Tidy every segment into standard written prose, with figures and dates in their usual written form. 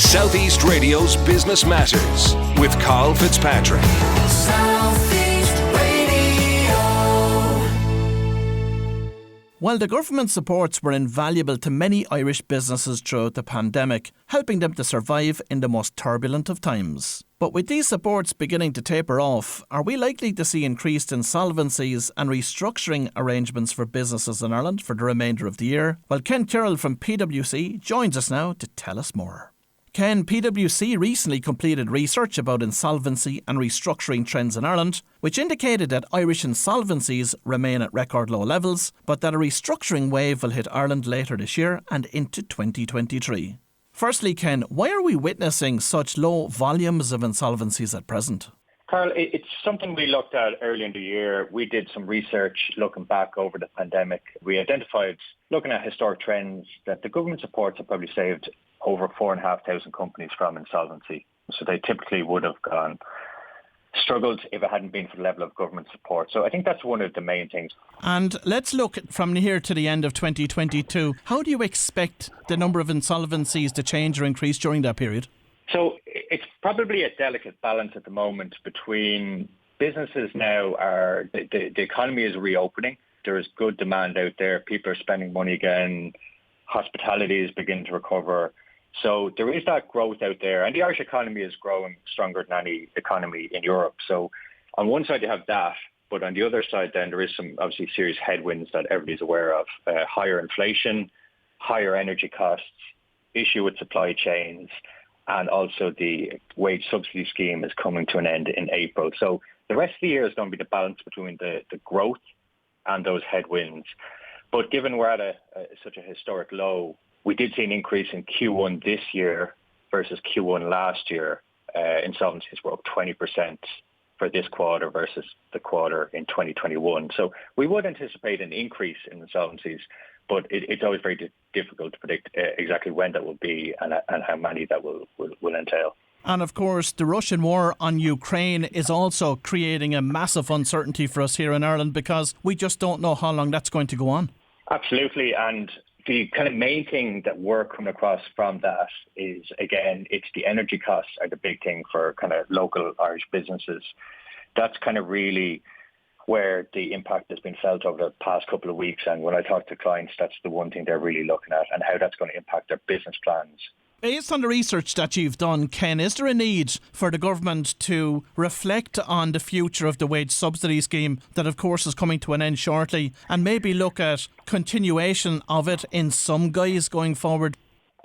South East Radio's Business Matters with Carl Fitzpatrick. South East Radio. While the government supports were invaluable to many Irish businesses throughout the pandemic, helping them to survive in the most turbulent of times. But with these supports beginning to taper off, are we likely to see increased insolvencies and restructuring arrangements for businesses in Ireland for the remainder of the year? Well, Ken Tyrrell from PWC joins us now to tell us more. Ken, PwC recently completed research about insolvency and restructuring trends in Ireland, which indicated that Irish insolvencies remain at record low levels, but that a restructuring wave will hit Ireland later this year and into 2023. Firstly, Ken, why are we witnessing such low volumes of insolvencies at present? Carl, it's something we looked at early in the year. We did some research looking back over the pandemic. We identified, looking at historic trends, that the government supports have probably saved over 4,500 companies from insolvency. So they typically would have struggled if it hadn't been for the level of government support. So I think that's one of the main things. And let's look from here to the end of 2022. How do you expect the number of insolvencies to change or increase during that period? So it's probably a delicate balance at the moment between businesses now the economy is reopening. There is good demand out there. People are spending money again. Hospitality is beginning to recover. So there is that growth out there. And the Irish economy is growing stronger than any economy in Europe. So on one side you have that, but on the other side then there is some obviously serious headwinds that everybody's aware of. Higher inflation, higher energy costs, issue with supply chains, and also the wage subsidy scheme is coming to an end in April. So the rest of the year is going to be the balance between the growth and those headwinds. But given we're at such a historic low, we did see an increase in Q1 this year versus Q1 last year. Insolvencies were up 20% for this quarter versus the quarter in 2021. So we would anticipate an increase in insolvencies, but it's always very difficult to predict exactly when that will be and how many that will entail. And of course, the Russian war on Ukraine is also creating a massive uncertainty for us here in Ireland because we just don't know how long that's going to go on. Absolutely. And the kind of main thing that we're coming across from that is, again, it's the energy costs are the big thing for kind of local Irish businesses. That's kind of really where the impact has been felt over the past couple of weeks. And when I talk to clients, that's the one thing they're really looking at and how that's going to impact their business plans. Based on the research that you've done, Ken, is there a need for the government to reflect on the future of the wage subsidy scheme that, of course, is coming to an end shortly and maybe look at continuation of it in some guise going forward?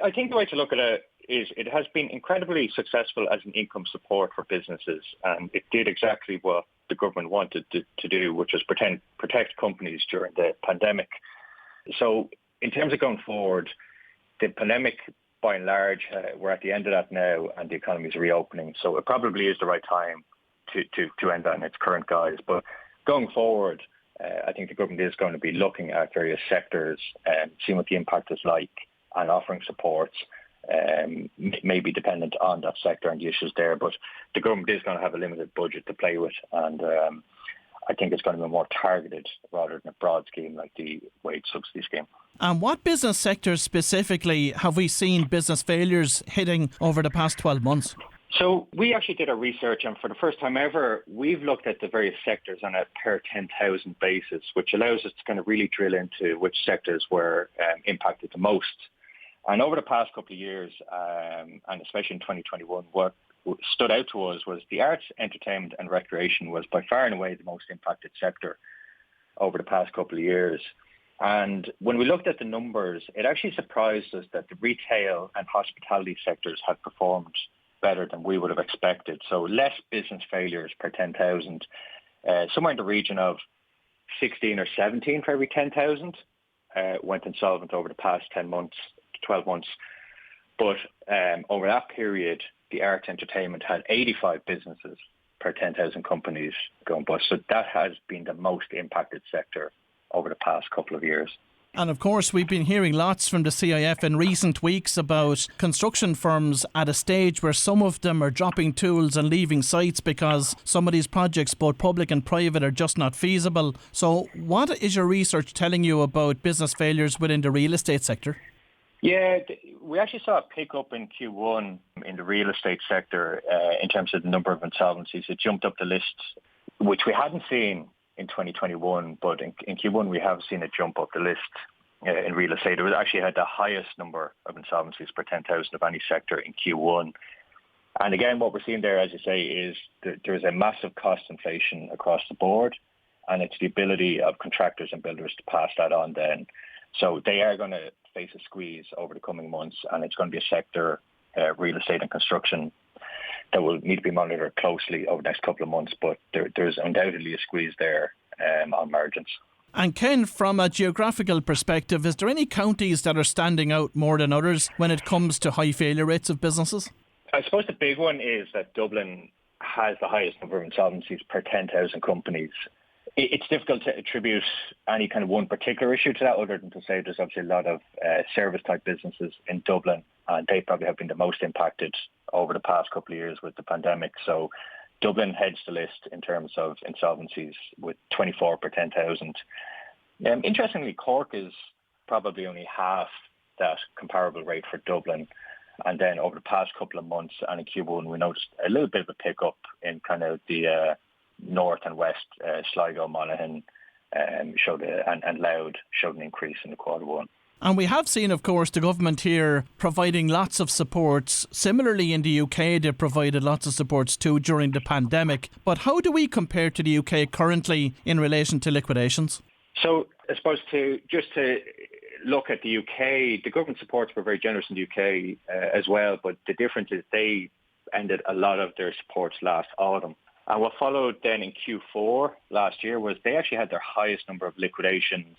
I think the way to look at it is it has been incredibly successful as an income support for businesses, and it did exactly what the government wanted to do, which was protect companies during the pandemic. So in terms of going forward, the pandemic, by and large, we're at the end of that now and the economy is reopening. So it probably is the right time to end that in its current guise. But going forward, I think the government is going to be looking at various sectors and seeing what the impact is like and offering supports, maybe dependent on that sector and the issues there. But the government is going to have a limited budget to play with, and I think it's going to be more targeted rather than a broad scheme like the wage subsidy scheme. And what business sectors specifically have we seen business failures hitting over the past 12 months? So we actually did our research, and for the first time ever, we've looked at the various sectors on a per 10,000 basis, which allows us to kind of really drill into which sectors were impacted the most. And over the past couple of years, and especially in 2021, what stood out to us was the arts, entertainment and recreation was by far and away the most impacted sector over the past couple of years. And when we looked at the numbers, it actually surprised us that the retail and hospitality sectors had performed better than we would have expected. So less business failures per 10,000, somewhere in the region of 16 or 17 for every 10,000 went insolvent over the past 10 months, 12 months. But over that period, the arts entertainment had 85 businesses per 10,000 companies going bust. So that has been the most impacted sector over the past couple of years. And of course, we've been hearing lots from the CIF in recent weeks about construction firms at a stage where some of them are dropping tools and leaving sites because some of these projects, both public and private, are just not feasible. So what is your research telling you about business failures within the real estate sector? Yeah, we actually saw a pickup in Q1 in the real estate sector in terms of the number of insolvencies. It jumped up the list, which we hadn't seen in 2021, but in Q1 we have seen it jump up the list in real estate. It was actually had the highest number of insolvencies per 10,000 of any sector in Q1. And again, what we're seeing there, as you say, is there's a massive cost inflation across the board, and it's the ability of contractors and builders to pass that on then. So they are going to face a squeeze over the coming months, and it's going to be a sector, real estate and construction, that will need to be monitored closely over the next couple of months. But there's undoubtedly a squeeze there on margins. And Ken, from a geographical perspective, is there any counties that are standing out more than others when it comes to high failure rates of businesses? I suppose the big one is that Dublin has the highest number of insolvencies per 10,000 companies. It's difficult to attribute any kind of one particular issue to that, other than to say there's obviously a lot of service-type businesses in Dublin, and they probably have been the most impacted over the past couple of years with the pandemic. So Dublin heads the list in terms of insolvencies with 24 per 10,000. Interestingly, Cork is probably only half that comparable rate for Dublin. And then over the past couple of months and in Q1, we noticed a little bit of a pickup in kind of the north and west. Sligo, Monaghan and Louth showed an increase in the Q1. And we have seen, of course, the government here providing lots of supports. Similarly, in the UK, they provided lots of supports too during the pandemic. But how do we compare to the UK currently in relation to liquidations? So I suppose to look at the UK, the government supports were very generous in the UK as well, but the difference is they ended a lot of their supports last autumn. And what followed then in Q4 last year was they actually had their highest number of liquidations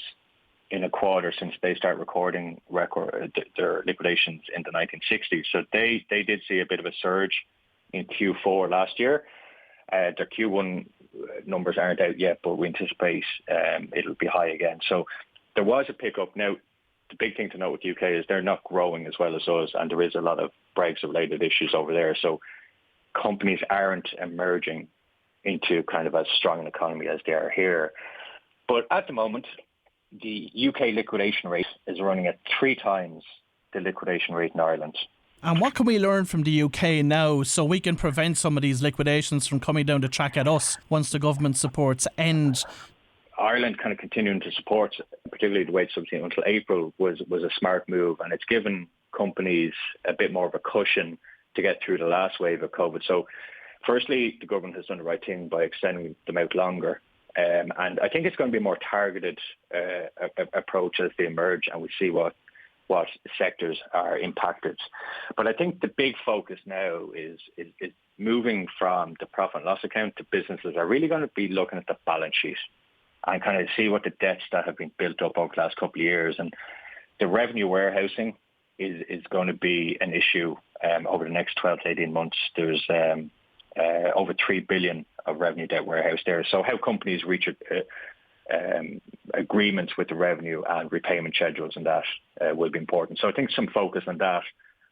in a quarter since they started recording their liquidations in the 1960s. So they did see a bit of a surge in Q4 last year. Their Q1 numbers aren't out yet, but we anticipate it'll be high again. So there was a pickup. Now, the big thing to note with the UK is they're not growing as well as us, and there is a lot of Brexit-related issues over there. So companies aren't emerging into kind of as strong an economy as they are here. But at the moment, the UK liquidation rate is running at 3 times the liquidation rate in Ireland. And what can we learn from the UK now so we can prevent some of these liquidations from coming down the track at us once the government supports end? Ireland kind of continuing to support, particularly the wage subsidy until April, was a smart move, and it's given companies a bit more of a cushion to get through the last wave of COVID. So firstly, the government has done the right thing by extending them out longer. And I think it's going to be a more targeted approach as they emerge and we see what sectors are impacted. But I think the big focus now is moving from the profit and loss account to businesses are really going to be looking at the balance sheet and kind of see what the debts that have been built up over the last couple of years. And the revenue warehousing is going to be an issue over the next 12 to 18 months. There's over 3 billion of revenue debt warehouse there. So how companies reach agreements with the revenue and repayment schedules and that will be important. So I think some focus on that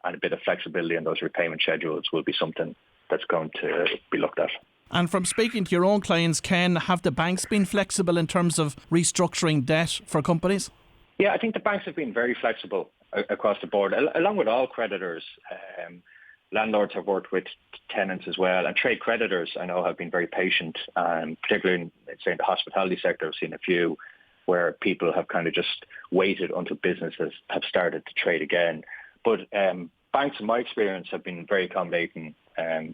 and a bit of flexibility in those repayment schedules will be something that's going to be looked at. And from speaking to your own clients, Ken, have the banks been flexible in terms of restructuring debt for companies? Yeah, I think the banks have been very flexible across the board, along with all creditors. Landlords have worked with tenants as well, and trade creditors I know have been very patient, particularly in, say, in the hospitality sector. I've seen a few where people have kind of just waited until businesses have started to trade again. But banks, in my experience, have been very accommodating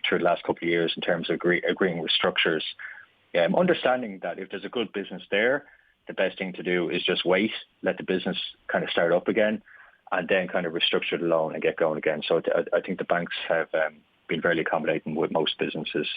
through the last couple of years in terms of agreeing with structures, understanding that if there's a good business there, the best thing to do is just wait, let the business kind of start up again, and then kind of restructure the loan and get going again. So I think the banks have been fairly accommodating with most businesses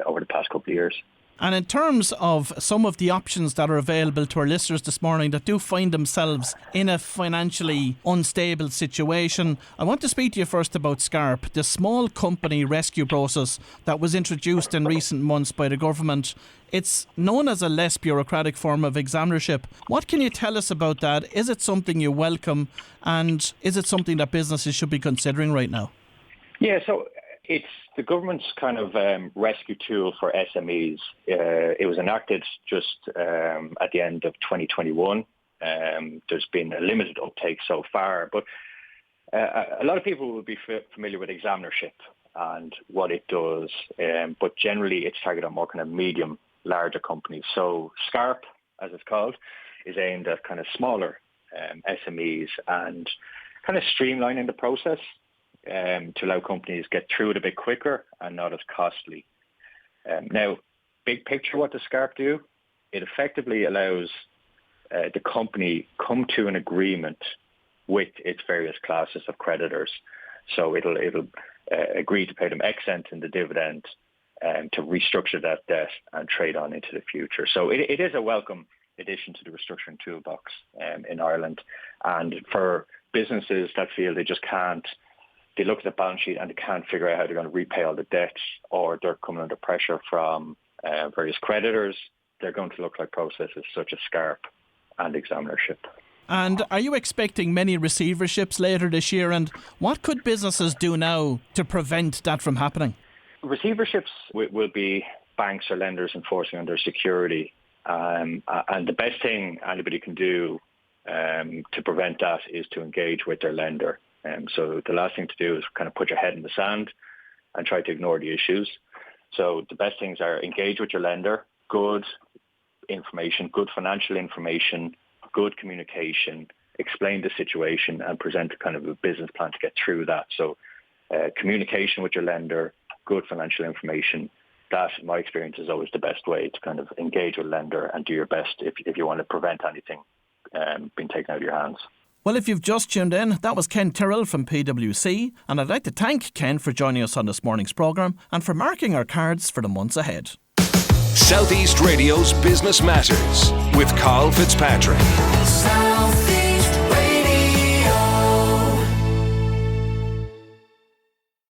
over the past couple of years. And in terms of some of the options that are available to our listeners this morning that do find themselves in a financially unstable situation, I want to speak to you first about SCARP, the small company rescue process that was introduced in recent months by the government. It's known as a less bureaucratic form of examinership. What can you tell us about that? Is it something you welcome, and is it something that businesses should be considering right now? Yeah, so it's the government's kind of rescue tool for SMEs. It was enacted just at the end of 2021. There's been a limited uptake so far, but A lot of people will be familiar with examinership and what it does, but generally it's targeted on more kind of medium, larger companies. So SCARP, as it's called, is aimed at kind of smaller SMEs and kind of streamlining the process to allow companies get through it a bit quicker and not as costly. Now, big picture, what does SCARP do? It effectively allows the company come to an agreement with its various classes of creditors. So it'll agree to pay them X cent in the dividend to restructure that debt and trade on into the future. So it is a welcome addition to the restructuring toolbox in Ireland. And for businesses that feel they just can't, they look at the balance sheet and they can't figure out how they're going to repay all the debts, or they're coming under pressure from various creditors, they're going to look like processes such as SCARP and examinership. And are you expecting many receiverships later this year? And what could businesses do now to prevent that from happening? Receiverships will be banks or lenders enforcing on their security. And the best thing anybody can do to prevent that is to engage with their lender. So the last thing to do is kind of put your head in the sand and try to ignore the issues. So the best things are engage with your lender, good information, good financial information, good communication, explain the situation and present kind of a business plan to get through that. So communication with your lender, good financial information, that, in my experience, is always the best way to kind of engage with a lender and do your best if you want to prevent anything being taken out of your hands. Well, if you've just tuned in, that was Ken Tyrrell from PWC, and I'd like to thank Ken for joining us on this morning's programme and for marking our cards for the months ahead. Southeast Radio's Business Matters with Carl Fitzpatrick.